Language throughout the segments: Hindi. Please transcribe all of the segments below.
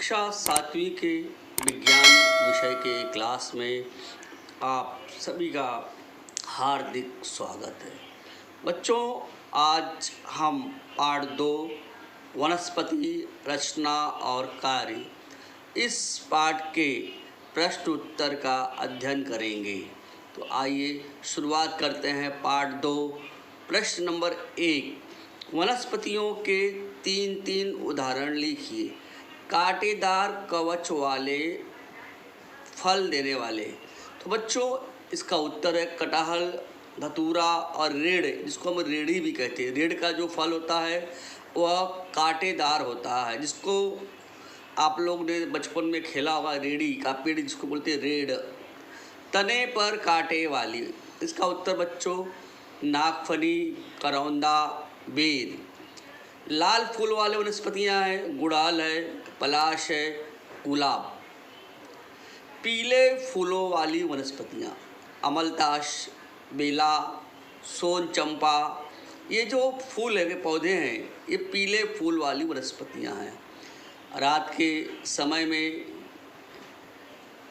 कक्षा 7वीं के विज्ञान विषय के क्लास में आप सभी का हार्दिक स्वागत है। बच्चों, आज हम पाठ 2 वनस्पति रचना और कार्य इस पाठ के प्रश्न उत्तर का अध्ययन करेंगे। तो आइए शुरुआत करते हैं। पाठ 2 प्रश्न नंबर 1, वनस्पतियों के 3 उदाहरण लिखिए। कांटेदार कवच वाले, फल देने वाले। तो बच्चों, इसका उत्तर है कटहल, धतूरा और रेड़, जिसको हम रेड़ी भी कहते हैं। रेड़ का जो फल होता है वह कांटेदार होता है, जिसको आप लोग ने बचपन में खेला होगा। रेड़ी का पेड़ जिसको बोलते हैं रेड़, तने पर कांटे वाली। इसका उत्तर बच्चों नागफनी, करौंदा, बेर। लाल फूल वाले वनस्पतियां हैं, गुड़हल है, पलाश है, गुलाब। पीले फूलों वाली वनस्पतियां अमलतास, बेला, सोन चंपा। ये जो फूल है, पौधे हैं, ये पीले फूल वाली वनस्पतियां हैं। रात के समय में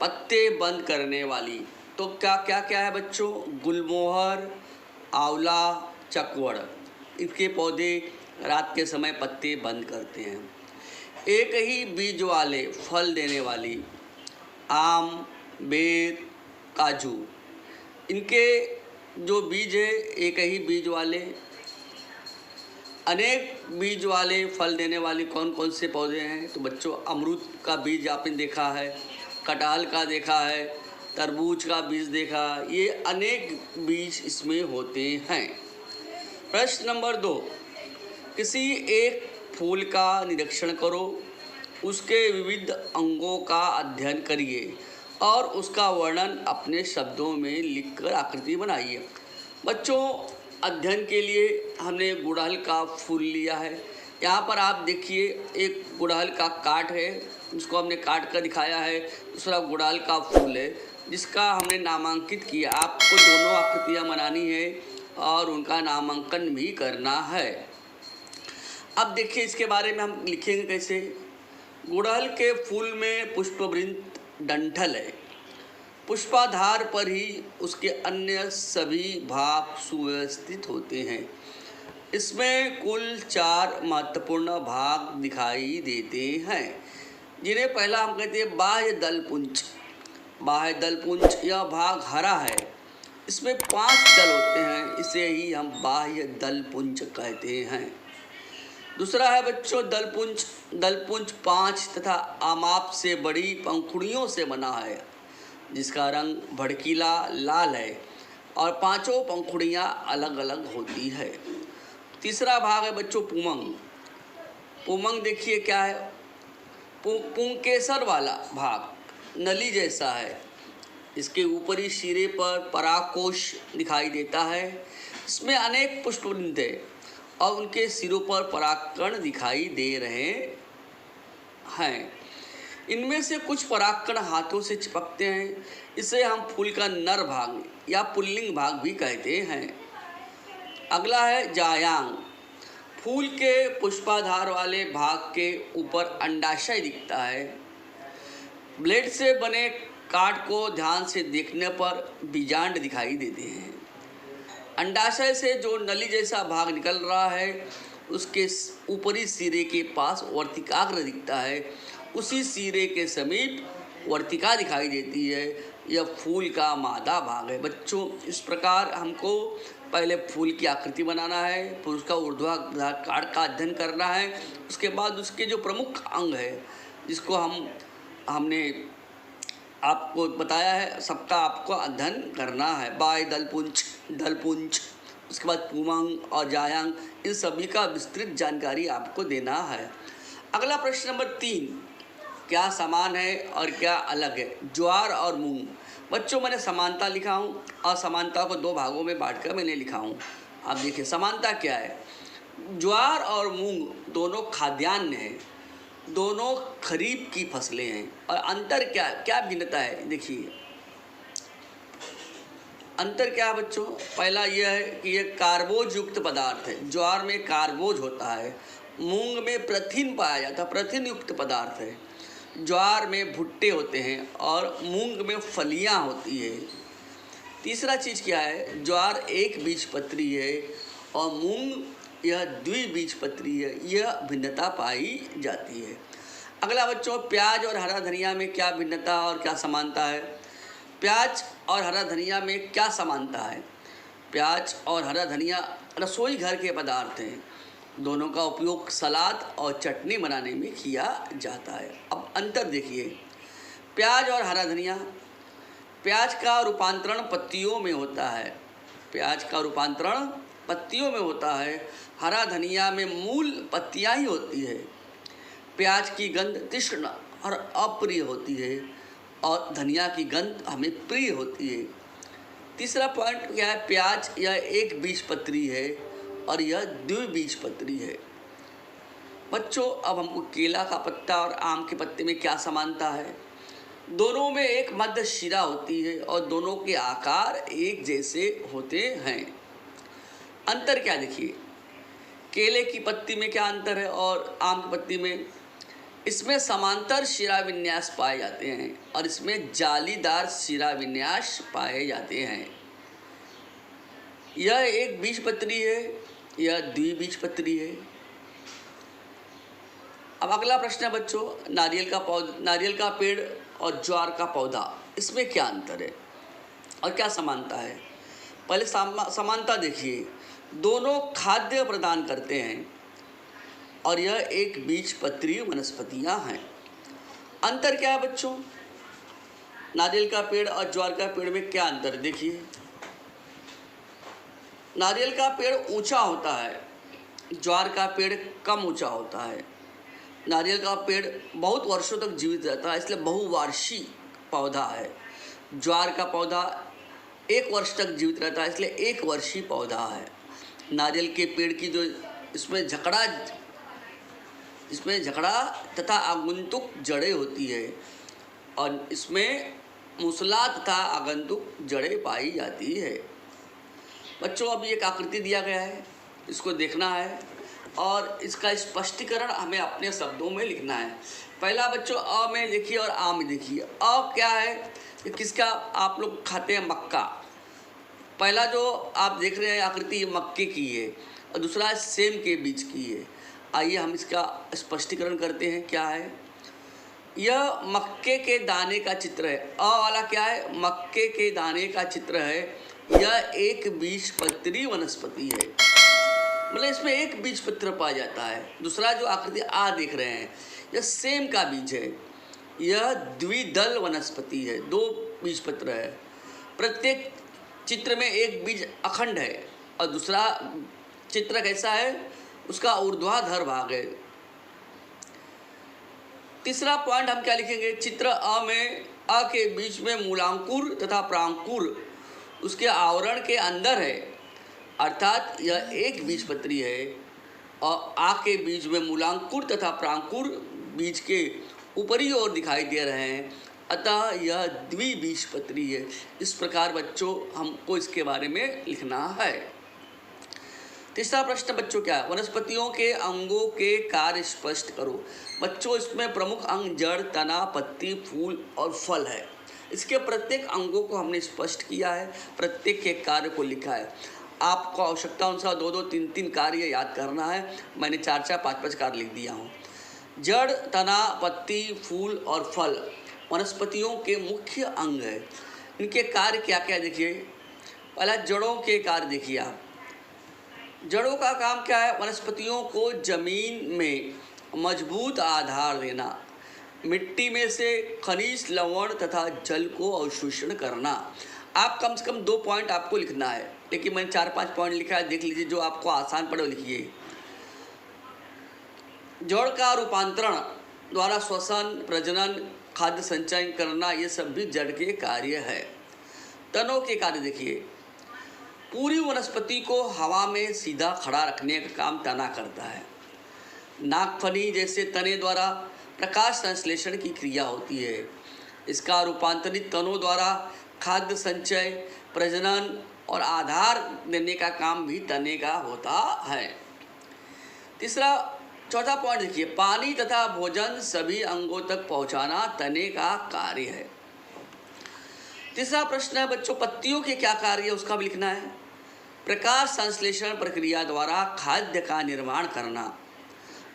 पत्ते बंद करने वाली तो क्या क्या है बच्चों? गुलमोहर, आंवला, चकवड़। इनके पौधे रात के समय पत्ते बंद करते हैं। एक ही बीज वाले फल देने वाली आम, बेर, काजू। इनके जो बीज है, एक ही बीज वाले। अनेक बीज वाले फल देने वाली कौन कौन से पौधे हैं? तो बच्चों अमरूद का बीज आपने देखा है, कटहल का देखा है, तरबूज का बीज देखा। ये अनेक बीज इसमें होते हैं। प्रश्न नंबर 2, किसी एक फूल का निरीक्षण करो, उसके विविध अंगों का अध्ययन करिए और उसका वर्णन अपने शब्दों में लिखकर आकृति बनाइए। बच्चों, अध्ययन के लिए हमने गुड़हल का फूल लिया है। यहाँ पर आप देखिए, एक गुड़हल का काट है, जिसको हमने काट कर दिखाया है। दूसरा गुड़हल का फूल है, जिसका हमने नामांकित किया। आपको दोनों आकृतियाँ बनानी है और उनका नामांकन भी करना है। अब देखिए, इसके बारे में हम लिखेंगे कैसे। गुड़हल के फूल में पुष्पवृंत डंठल है। पुष्पाधार पर ही उसके अन्य सभी भाग सुव्यवस्थित होते हैं। इसमें कुल 4 महत्वपूर्ण भाग दिखाई देते हैं, जिन्हें पहला हम कहते हैं बाह्य दलपुंज। बाह्य दलपुंज यह भाग हरा है, इसमें 5 दल होते हैं, इसे ही हम बाह्य दलपुंज कहते हैं। दूसरा है बच्चों दलपुंज। दलपुंज 5 तथा आमाप से बड़ी पंखुड़ियों से बना है, जिसका रंग भड़कीला लाल है और 5 पंखुड़ियाँ अलग अलग होती है। तीसरा भाग है बच्चों पुमंग। पुमंग देखिए क्या है, पुंकेसर वाला भाग नली जैसा है। इसके ऊपरी सिरे पर परागकोश दिखाई देता है। इसमें अनेक पुष्पवृंत है और उनके सिरों पर परागकण दिखाई दे रहे हैं। इनमें से कुछ परागकण हाथों से चिपकते हैं। इसे हम फूल का नर भाग या पुल्लिंग भाग भी कहते हैं। अगला है जायांग। फूल के पुष्पाधार वाले भाग के ऊपर अंडाशय दिखता है। ब्लेड से बने काट को ध्यान से देखने पर बीजांड दिखाई देते हैं। अंडाशय से जो नली जैसा भाग निकल रहा है, उसके ऊपरी सिरे के पास वर्तिकाग्र दिखता है। उसी सिरे के समीप वर्तिका दिखाई देती है। यह फूल का मादा भाग है। बच्चों, इस प्रकार हमको पहले फूल की आकृति बनाना है, फिर उसका ऊर्ध्वाधर काट का अध्ययन करना है। उसके बाद उसके जो प्रमुख अंग है, जिसको हमने आपको बताया है, सबका आपको अध्ययन करना है। बाह्य दलपुंज, दलपुंज, उसके बाद पुमंग और जायांग, इन सभी का विस्तृत जानकारी आपको देना है। अगला प्रश्न नंबर 3, क्या समान है और क्या अलग है? ज्वार और मूंग। बच्चों, मैंने समानता लिखा हूँ और समानता को 2 भागों में बांटकर मैंने लिखा हूँ। आप देखिए समानता क्या है। ज्वार और मूंग दोनों खाद्यान्न हैं, दोनों खरीफ की फसलें हैं। और अंतर क्या क्या भिन्नता है? देखिए अंतर क्या है बच्चों। पहला यह है कि यह कार्बोज युक्त पदार्थ है। ज्वार में कार्बोज होता है, मूंग में प्रथिन पाया जाता है, प्रथिन युक्त पदार्थ है। ज्वार में भुट्टे होते हैं और मूंग में फलियां होती है। तीसरा चीज़ क्या है, ज्वार एक बीजपत्री है और मूंग यह द्विबीजपत्री है। यह भिन्नता पाई जाती है। अगला बच्चों, प्याज और हरा धनिया में क्या भिन्नता और क्या समानता है। प्याज और हरा धनिया में क्या समानता है। प्याज और हरा धनिया रसोई घर के पदार्थ हैं। दोनों का उपयोग सलाद और चटनी बनाने में किया जाता है। अब अंतर देखिए, प्याज और हरा धनिया, प्याज का रूपांतरण पत्तियों में होता है। प्याज का रूपांतरण पत्तियों में होता है। हरा धनिया में मूल पत्तियां ही होती है। प्याज की गंध तीक्ष्ण और अप्रिय होती है और धनिया की गंध हमें प्रिय होती है। तीसरा पॉइंट क्या है, प्याज यह एक बीजपत्री है और यह द्विबीजपत्री है। बच्चों, अब हमको केला का पत्ता और आम के पत्ते में क्या समानता है। दोनों में एक मध्य शिरा होती है और दोनों के आकार एक जैसे होते हैं। अंतर क्या देखिए, केले की पत्ती में क्या अंतर है और आम की पत्ती में। इसमें समांतर शिरा विन्यास पाए जाते हैं और इसमें जालीदार शिरा विन्यास पाए जाते हैं। यह एक बीजपत्री है, यह द्विबीजपत्री है। अब अगला प्रश्न है बच्चों, नारियल का पेड़ और ज्वार का पौधा, इसमें क्या अंतर है और क्या समानता है। पहले समानता देखिए, दोनों खाद्य प्रदान करते हैं और यह एक बीजपत्री वनस्पतियां हैं। अंतर क्या है बच्चों, नारियल का पेड़ और ज्वार का पेड़ में क्या अंतर देखिए। नारियल का पेड़ ऊंचा होता है, ज्वार का पेड़ कम ऊंचा होता है। नारियल का पेड़ बहुत वर्षों तक जीवित रहता है, इसलिए बहुवार्षिक पौधा है। ज्वार का पौधा एक वर्ष तक जीवित रहता है, इसलिए एक वर्षीय पौधा है। नारियल के पेड़ की जो इसमें झकड़ा तथा आगंतुक जड़ें होती है और इसमें मूसला तथा आगंतुक जड़ें पाई जाती है। बच्चों, अब एक आकृति दिया गया है, इसको देखना है और इसका स्पष्टीकरण हमें अपने शब्दों में लिखना है। पहला बच्चों अ में देखिए और आ में देखिए। अ क्या है, किसका आप लोग खाते हैं, मक्का। पहला जो आप देख रहे हैं आकृति मक्के की है और दूसरा सेम के बीज की है। आइए हम इसका स्पष्टीकरण करते हैं। क्या है, यह मक्के के दाने का चित्र है। अ वाला क्या है, मक्के के दाने का चित्र है। यह एक बीजपत्री वनस्पति है, मतलब इसमें एक बीजपत्र पाया जाता है। दूसरा जो आकृति आ देख रहे हैं, यह सेम का बीज है। यह द्विदल वनस्पति है, दो बीजपत्र है। प्रत्येक चित्र में एक बीज अखंड है और दूसरा चित्र कैसा है, उसका ऊर्ध्वाधर भाग है। तीसरा पॉइंट हम क्या लिखेंगे, चित्र अ में अ के बीच में मूलांकुर तथा प्रांकुर उसके आवरण के अंदर है, अर्थात यह एक बीजपत्री है और आ के बीज में मूलांकुर तथा प्रांकुर बीज के ऊपरी ओर दिखाई दे रहे हैं, अतः यह द्विबीजपत्री है। इस प्रकार बच्चों हमको इसके बारे में लिखना है। तीसरा प्रश्न बच्चों क्या है, वनस्पतियों के अंगों के कार्य स्पष्ट करो। बच्चों, इसमें प्रमुख अंग जड़, तना, पत्ती, फूल और फल है। इसके प्रत्येक अंगों को हमने स्पष्ट किया है, प्रत्येक के कार्य को लिखा है। आपको आवश्यकता अनुसार 2-2, 3-3 कार्य याद करना है। मैंने 4-4, 5-5 कार्य लिख दिया हूँ। जड़, तना, पत्ती, फूल और फल वनस्पतियों के मुख्य अंग है। इनके कार्य क्या क्या देखिए। पहला जड़ों के कार्य देखिए आप। जड़ों का काम क्या है, वनस्पतियों को जमीन में मजबूत आधार देना, मिट्टी में से खनिज, लवण तथा जल को अवशोषण करना। आप कम से कम 2 पॉइंट आपको लिखना है, लेकिन मैंने 4-5 पॉइंट लिखा है, देख लीजिए। जो आपको आसान पड़े लिखिए। जड़ का रूपांतरण द्वारा श्वसन, प्रजनन, खाद्य संचयन करना, ये सब भी जड़ के कार्य है। तनों के कार्य देखिए। पूरी वनस्पति को हवा में सीधा खड़ा रखने का काम तना करता है। नागफनी जैसे तने द्वारा प्रकाश संश्लेषण की क्रिया होती है। इसका रूपांतरित तनों द्वारा खाद्य संचय, प्रजनन और आधार देने का काम भी तने का होता है। तीसरा चौथा पॉइंट देखिए, पानी तथा भोजन सभी अंगों तक पहुंचाना तने का कार्य है। तीसरा प्रश्न है बच्चों, पत्तियों के क्या कार्य है उसका भी लिखना है। प्रकाश संश्लेषण प्रक्रिया द्वारा खाद्य का निर्माण करना,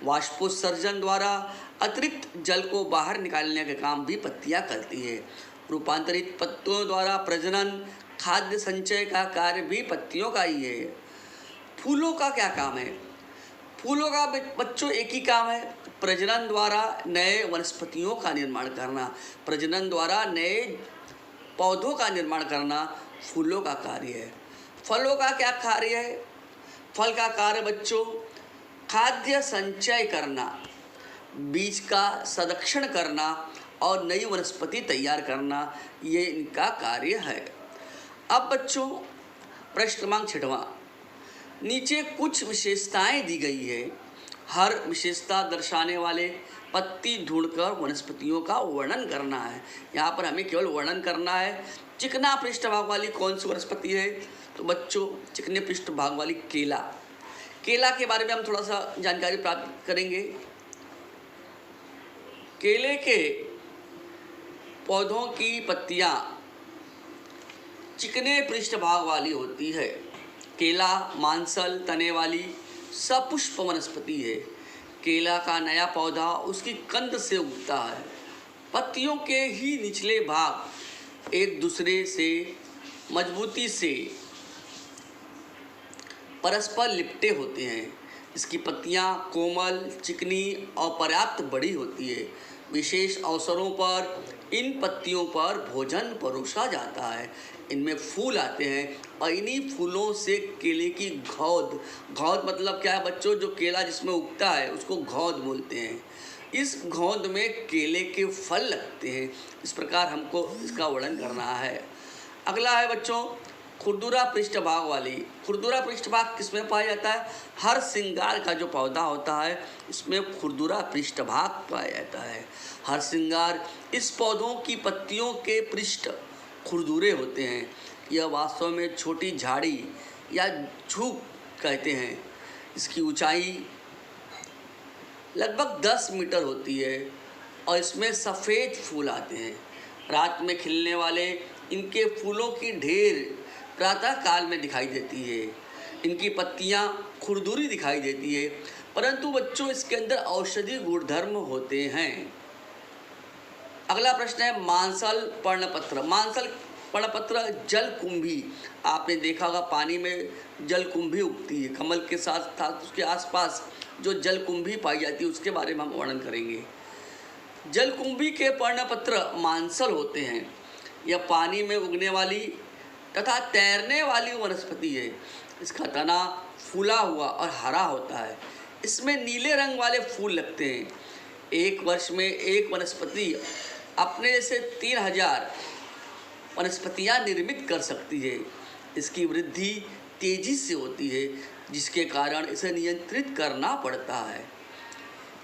वाष्पोत्सर्जन द्वारा अतिरिक्त जल को बाहर निकालने का काम भी पत्तियां करती है। रूपांतरित पत्तियों द्वारा प्रजनन, खाद्य संचय का कार्य भी पत्तियों का ही है। फूलों का क्या काम है? फूलों का बच्चों एक ही काम है, प्रजनन द्वारा नए वनस्पतियों का निर्माण करना, प्रजनन द्वारा नए पौधों का निर्माण करना फूलों का कार्य है। फलों का क्या कार्य है? फल का कार्य बच्चों खाद्य संचय करना, बीज का संरक्षण करना और नई वनस्पति तैयार करना, ये इनका कार्य है। अब बच्चों प्रश्न क्रमांक 6वां, नीचे कुछ विशेषताएं दी गई है, हर विशेषता दर्शाने वाले पत्ती ढूंढकर वनस्पतियों का वर्णन करना है। यहाँ पर हमें केवल वर्णन करना है। चिकना पृष्ठभाग वाली कौन सी वनस्पति है? तो बच्चों चिकने पृष्ठभाग वाली केला। केला के बारे में हम थोड़ा सा जानकारी प्राप्त करेंगे। केले के पौधों की पत्तियां चिकने पृष्ठभाग वाली होती है। केला मांसल तने वाली सपुष्प वनस्पति है। केला का नया पौधा उसकी कंद से उगता है। पत्तियों के ही निचले भाग एक दूसरे से मजबूती से परस्पर लिपटे होते हैं। इसकी पत्तियां कोमल, चिकनी और पर्याप्त बड़ी होती है। विशेष अवसरों पर इन पत्तियों पर भोजन परोसा जाता है। इनमें फूल आते हैं और इन्हीं फूलों से केले की घौद, घौद मतलब क्या है बच्चों? जो केला जिसमें उगता है उसको घौद बोलते हैं। इस घौद में केले के फल लगते हैं। इस प्रकार हमको इसका वर्णन करना है। अगला है बच्चों खुरदुरा पृष्ठभाग वाली। खुरदुरा पृष्ठभाग किसमें पाया जाता है? हर श्रृंगार का जो पौधा होता है इसमें खुरदुरा पृष्ठभाग पाया जाता है। हर श्रृंगार इस पौधों की पत्तियों के पृष्ठ खुरदुरे होते हैं। यह वास्तव में छोटी झाड़ी या झूक कहते हैं। इसकी ऊंचाई लगभग 10 मीटर होती है और इसमें सफ़ेद फूल आते हैं। रात में खिलने वाले इनके फूलों की ढेर प्रातः काल में दिखाई देती है। इनकी पत्तियां खुरदुरी दिखाई देती है, परंतु बच्चों इसके अंदर औषधि गुणधर्म होते हैं। अगला प्रश्न है मांसल पर्णपत्र। मांसल पर्णपत्र जलकुंभी, आपने देखा होगा पानी में जलकुंभी उगती है। कमल के साथ साथ उसके आसपास जो जलकुंभी पाई जाती है उसके बारे में हम वर्णन करेंगे। जलकुंभी के पर्णपत्र मांसल होते हैं। यह पानी में उगने वाली तथा तैरने वाली वनस्पति है। इसका तना फूला हुआ और हरा होता है। इसमें नीले रंग वाले फूल लगते हैं। एक वर्ष में एक वनस्पति अपने जैसे 3000 वनस्पतियां निर्मित कर सकती है। इसकी वृद्धि तेजी से होती है, जिसके कारण इसे नियंत्रित करना पड़ता है।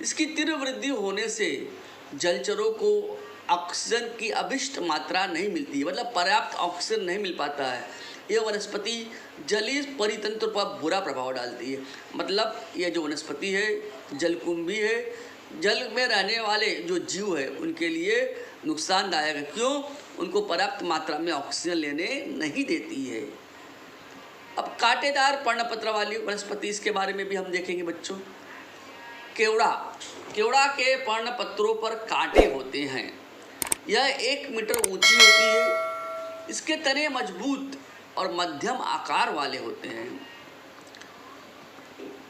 इसकी तीव्र वृद्धि होने से जलचरों को ऑक्सीजन की अभिष्ट मात्रा नहीं मिलती, मतलब पर्याप्त ऑक्सीजन नहीं मिल पाता है। यह वनस्पति जलीय परितंत्र पर बुरा प्रभाव डालती है। मतलब यह जो वनस्पति है जलकुंभी है, जल में रहने वाले जो जीव है उनके लिए नुकसानदायक है। क्यों? उनको पर्याप्त मात्रा में ऑक्सीजन लेने नहीं देती है। अब कांटेदार पर्णपत्र वाली वनस्पति, इसके बारे में भी हम देखेंगे बच्चों। केवड़ा, केवड़ा के पर्णपत्रों पर कांटे होते हैं। यह 1 मीटर ऊंची होती है। इसके तने मजबूत और मध्यम आकार वाले होते हैं।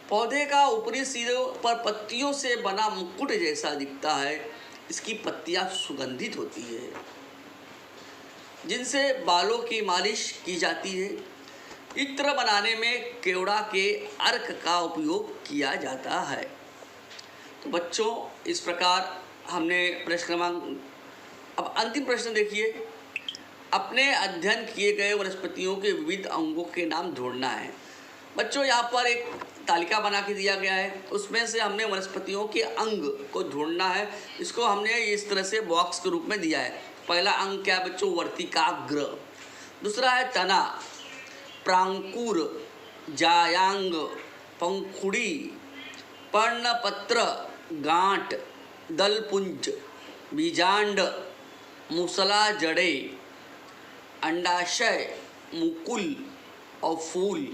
पौधे का ऊपरी सिरे पर पत्तियों से बना मुकुट जैसा दिखता है। इसकी पत्तियां सुगंधित होती है, जिनसे बालों की मालिश की जाती है। इत्र बनाने में केवड़ा के अर्क का उपयोग किया जाता है। तो बच्चों इस प्रकार हमने प्रश्न क्रमांक, अब अंतिम प्रश्न देखिए, अपने अध्ययन किए गए वनस्पतियों के विविध अंगों के नाम ढूंढना है। बच्चों यहाँ पर एक तालिका बना के दिया गया है, उसमें से हमने वनस्पतियों के अंग को ढूंढना है। इसको हमने इस तरह से बॉक्स के रूप में दिया है। पहला अंग क्या है बच्चों? वर्तिकाग्र। दूसरा है तना, प्रांकुर, जायांग, पंखुड़ी, पर्णपत्र, गांठ, दलपुंज, बीजांड, मुसला जड़े, अंडाशय, मुकुल और फूल,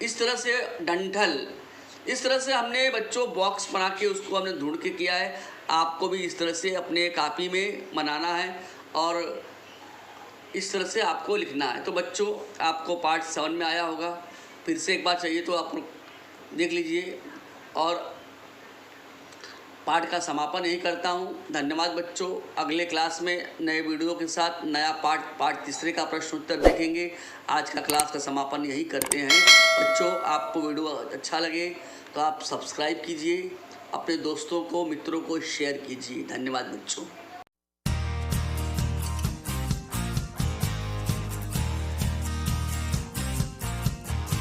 इस तरह से डंठल, इस तरह से हमने बच्चों बॉक्स बना के उसको हमने ढूंढ के किया है। आपको भी इस तरह से अपने कापी में बनाना है और इस तरह से आपको लिखना है। तो बच्चों आपको पार्ट 7 में आया होगा, फिर से एक बार चाहिए तो आप देख लीजिए और पाठ का समापन यही करता हूँ। धन्यवाद बच्चों। अगले क्लास में नए वीडियो के साथ नया पार्ट 3 का प्रश्न उत्तर देखेंगे। आज का क्लास का समापन यही करते हैं बच्चों। आपको वीडियो अच्छा लगे तो आप सब्सक्राइब कीजिए, अपने दोस्तों को मित्रों को शेयर कीजिए। धन्यवाद बच्चों।